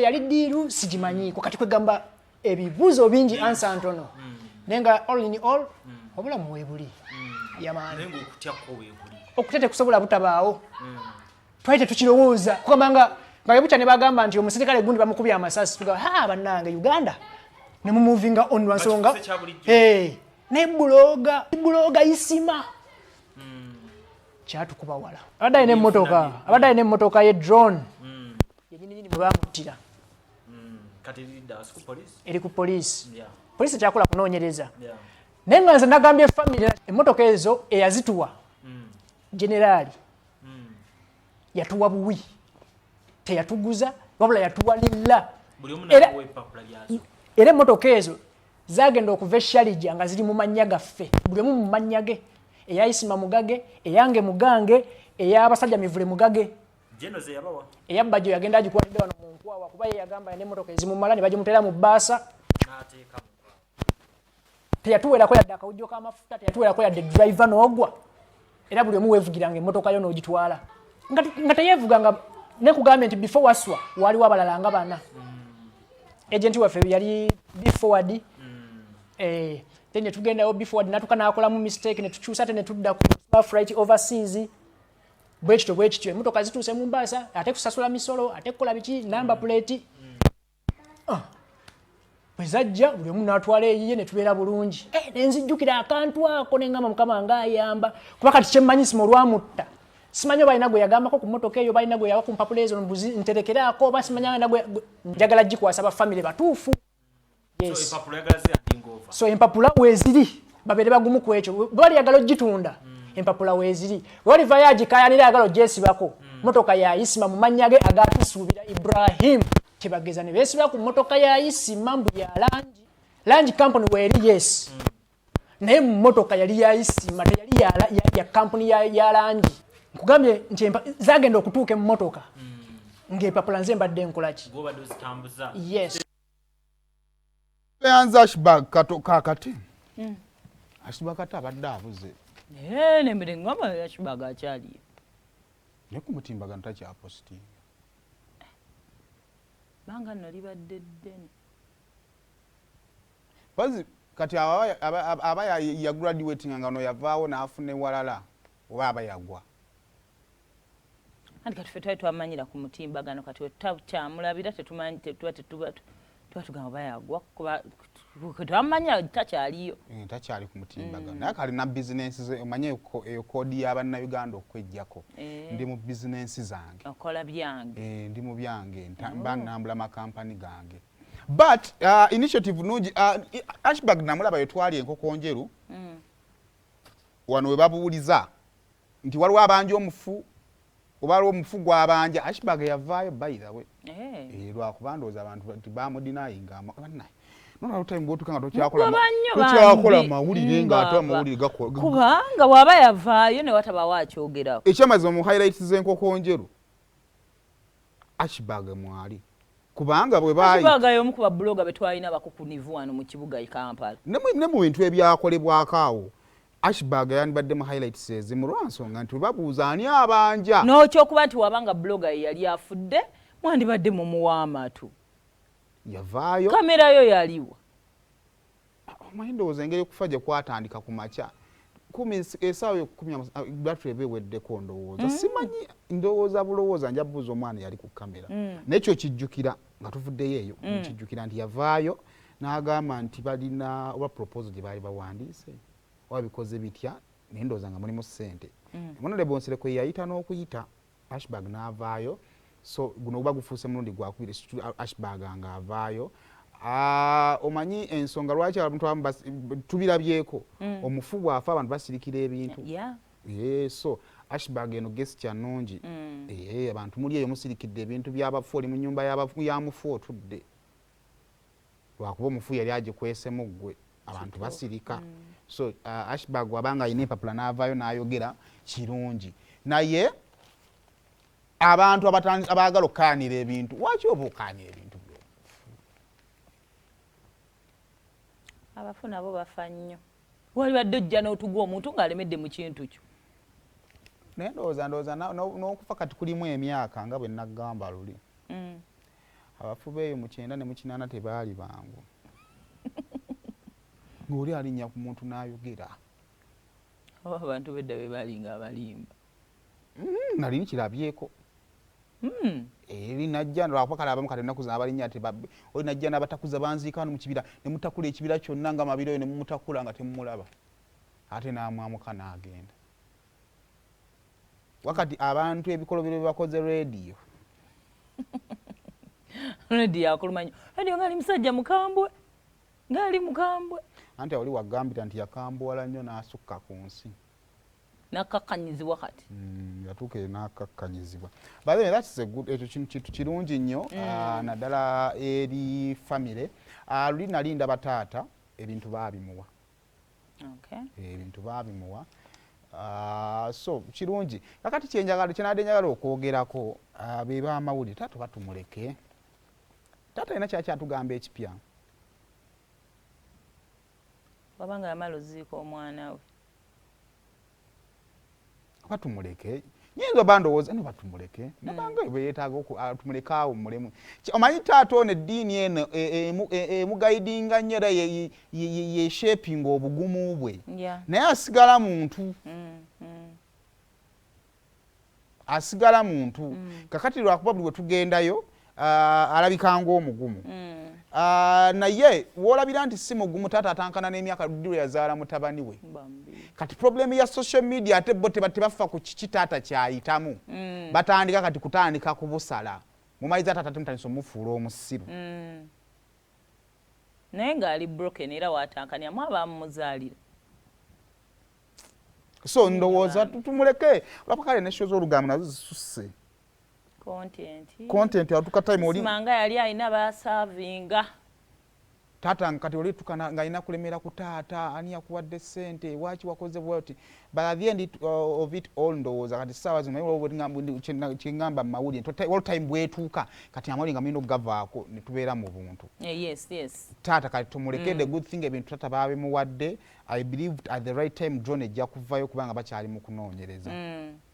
yali diiru sigimanyiiko kati kwegamba ebibuuzo bingi ansa ntono nenga all in all obulamu weebuli yamaani okutya tekusobola butabaawo twali tetukirowooza kugambanga nga webuca ne bagamba nti omusirikale gundi bamukubye amasasi tugamba bannange Uganda ne mumuvinga on lwansonga ne buloga isima kyatukuba wala abadde alina emmotoka ye drone yenyininyini mwe bamuttira eri ku poliisi poliisi kyakola kunoonyereza naye nga nze nagambye famire emmotoka ezo eyazituwa generaali yatuwa buwi teyatuguza wabula yatuwalira era emmotoka ezo zagenda okuva eshalija nga ziri mu mannya gaffe buli omu mu mannya ge eyayisima mugage eyange mugange ey'abasajja mivule mugage eyabbajo yagenda agikwatidde wano mu nkwawa kuba ye yagamba n'emmotoka ezimumala ne bagimutera mu bbaasa teyatuweerako yadde akawujjo k'amafuta teyatuweerako yadde driver n'ogwa era buli omu weevugiranga emmotoka yo n'ogitwala nga teyeevuganga nekugambye nti before waswa waliwo abalala nga bana agenti waffe yali before then netugendayo before natuka nakolamu mistake netukyusa ate netudda ku flight overseas bwekityo emmotoka zituuse mu mbaasa ate kusasula misolo ate kukola biki number plate bwe zajja buli omu n'atwala eyiye ne tubeera bulungi nenzijjukira akantu ako nengamba mukama ng'ayamba kuba kati kyemmanyisima olwamutta simanyi balina gwe yagambako ku mmotoka eyo balina gwe yawa ku mpapula ezo nterekeraako oba simanya njagala gikwasa bafamire batuufu so empapula weeziri babeere bagumu ku ekyo bwe bali yagala ogitunda empapula weeziri walivayo agikayanira yagala ogyesibako mmotoka yayisima mu mannya ge agatusuubira Ibrahim tebageza ne beesiba ku mmotoka yayisima mbu ya langi company weeri yes naye mu mmotoka yali yayisima teyali ya company ya langi nkugambye nti zagenda okutuuka emmotoka ng'empapula nze mbadde nkolaki yes yanza Asburg Kato kakati Asburg Kato abadde abuze nemere ngamba Asburg akyaliyo ne ku mutimbagano takyapostinga banga nno libadde ddene bazi kati aba ya graduating nga no yavaawo n'afuna ewalala oba aba yagwa andi kati ffe twali twamanyira ku mutimbagano kati kyamulabira tetumanyi tuba tugamba bayagwa kuba twamanya takyaliyo takyali ku mutimbagano naye kali na bizinensi ze omanye eyo koodi y'abannayuganda okwejjako ndi mu bizinensi zange okola byange ndi mu byange nambula makampani gange but initiative nungi Asburg namulaba yetwali enkoko njeru wano we babuuliza nti waliwo abanja omufu oba waliwo omufu gw'abanja Asburg yavaayo by the way lwakuba ndowooza abantu bamudinayinga bannaye nona lutime bwotuka nga tokyakola mawulire ng'ate amawulire gakola kubanga bw'aba yavaayo ne watabawo akyogerako ekyamaze mu highlights z'enkoko njeru Asburg mwali kubanga bwe bayi Asburg y'omu ku babloga be twalina bakukunivu wano mu kibuga Kampala ne mu bintu ebyakolebwako awo Asburg yandibadde mu highlights ezimu lwansonga nti babuuza ani abanja n'okyokuba nti wabanga blogger yali afudde mwandibadde mu muwaamatu yavaayo kamera yo yaliwa omanyi ndowooza engeri okufa gye kwatandika ku makya esaawa battery eba eweddeko ndowooza simanyi ndowooza bulowooza nja buuza omwana yali ku kamera nekyo kijjukira nga tuvuddeyo eyo kijjukira nti yavaayo n'agamba nti balina oba proposal gye baali bawandiise oba bikoze bitya naye ndowooza nga mulimu ssente Honorable Nsereko yayita n'okuyita Asburg n'avaayo so guno oba gufuuse mulundi gwakubira Asburg nga avaayo omanyi ensonga lwaki abantu tubirabyeko omufu bwafa abantu basirikira ebintu so Asburg eno gesture nnungi abantu muli eyo musirikidde ebintu by'abafu oli mu nnyumba y'amufu otudde lwakuba omufu yali agikwesemu ggwe abantu basirika so Asburg wabanga alina empapula n'avaayo n'ayogera kirungi naye abantu abaagala okukaanira ebintu waki oba okaanira ebintu abafu nabo bafa nnyo walibadde ojja n'otugwa omuntu ng'alemedde mu kintu kyo naye ndowooza n'okufa kati kulimu emyaka nga bwe nagamba luli abafu beeyo mu 9 ne mu 8 tebaali bangu ng'oli alinnya ku muntu n'ayogera aba abantu bedda be balinga abalimba nali nkirabyeko eri najja lwapakala abamu kati ennaku zino abalinya oli najja n'abatakuza banziika wano mu kibira ne mutakula ekibira kyonna nga mabiro ne mumutakula nga temumulaba ate n'amwamuka n'agenda wakati abantu ebikolobero bibakoze rediyo rediyo akulumanya rediyo ngaali musajja mukambwe ngaali mukambwe anti oli wagambira nti yakambwala nnyo n'asukka ku nsi nakkakkanyizibwa kati yatuuka n'akkakkanyizibwa ekyo kintu kirungi nnyo naddala eri famire luli nali ndaba taata ebintu baabimuwa ebintu baabimuwa so kirungi kakati kyenadde njagala okwogerako be b'amawulire taata batumuleke taata alina kyatugamba ekipya wabanga yamala oziika omwana we batumuleke nyinza oba ndowooza no batumuleke nabanga beyeetaaga tumuleke awo mulemu omanyi taata ono eddiini eno emugayidinga nnyo era yeshapinga obugumu bwe naye asigala muntu asigala muntu kakati lwakuba buli we tugendayo alabika ng'omugumu naye woolabira nti si mugumu taata atankana n'emyaka Ludi lwe yazaala mutabani we kati problemu ya social media ate bo tebafa ku kiki taata kyayitamu batandika kati kutandika kubusala mumayiza taata temutandisa omufuula omusiru naye ng'ali broken era watankanyamu abamuzaalira so ndowooza tumuleke olwapakale ne show z'olugambo nazo zisusse content atuka time oli manga yali alina basavinga taata nkati oli tukana ng'alina kulemera ku taata ani yakuwadde ssente waki wakoze bwoti but at the end of it all ndowooza kati ssaawa zino kyeŋŋamba mu mawulire all time bwetuuka kati amawulire nga mulina okugavaako ne tubeera mu buntu taata kati tumuleke the good thing ebintu taata baabimuwadde I believe at the right time drone ejja kuvayo kubanga bakyali mu kunoonyereza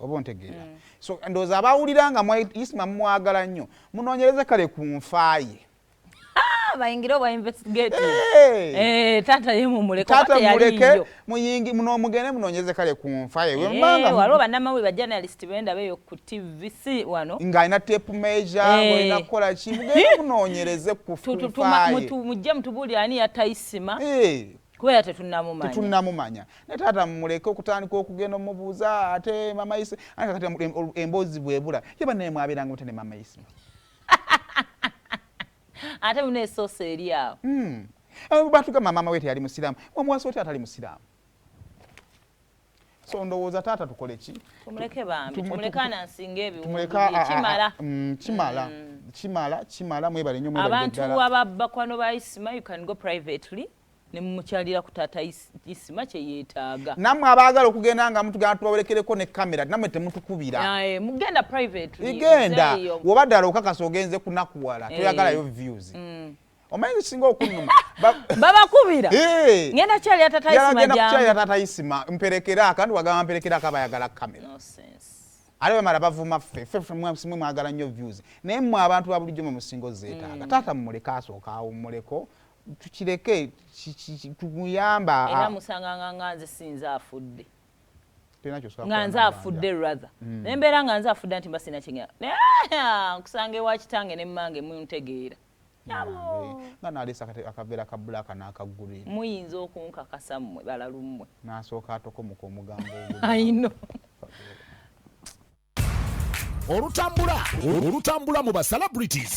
oba ontegeera so ndowooza abawulira nga isima mumwagala nnyo munoonyereze kale ku nfaaye bayingire oba investigate taata ye mumuleke taata muleke mugende munoonyereze kale ku nfaaye waliwo bannamawulire bajournalist benda beyo ku TVC wano ng'alina tape measure ng'olina kukola ki mugende munoonyereze ku nfaaye mujje mutubuulire ani yatayisima kubera tetunnamumanya naye taata mumuleke okutandika okugenda omubuuza ate mama isi kati emboozi bwebula ye bannaye mwabeeranga mute ne mama isi ate muna esoosa eri awo batugamba mama we teyali musiraamu omuwasi oti atali musiraamu so ndowooza taata tukole ki tumuleke bambi tumuleke anansinga kimala mwebale nnyo abantu ababakwano ba isima you can go privately ne mumukyalira ku taata isima kye yeetaaga nammwe abaagala okugenda nga mutugenda tubawerekereko ne kamera nammwe temutukubira mugenda privately igenda woba ddala okakasa ogenze kunakuwala toyagalayo views omanyi singa okunnuma babakubira ngenda kukyalira taata isima mperekera kandi wagamba mperekerako abayagala kamera ate bamala bavuma ffe mwagala nnyo views naye mmwe abantu ba bulijjo mwe musinga ozeetaaga taata mumuleke asooka awo mumuleko tukireke tumuyamba era musanga nga nze sinza afudde nga nze afudde rather nembeera nga nze afudde nti mbasina kinya nkusanga ewa kitange ne mmange muntegeera nga naleesa akaveera ka bbulaaka n'akaggulira muyinza okunkakasa mmwe balalummwe n'asooka atokomuka omugambo ayino olutambula mu ba celebrities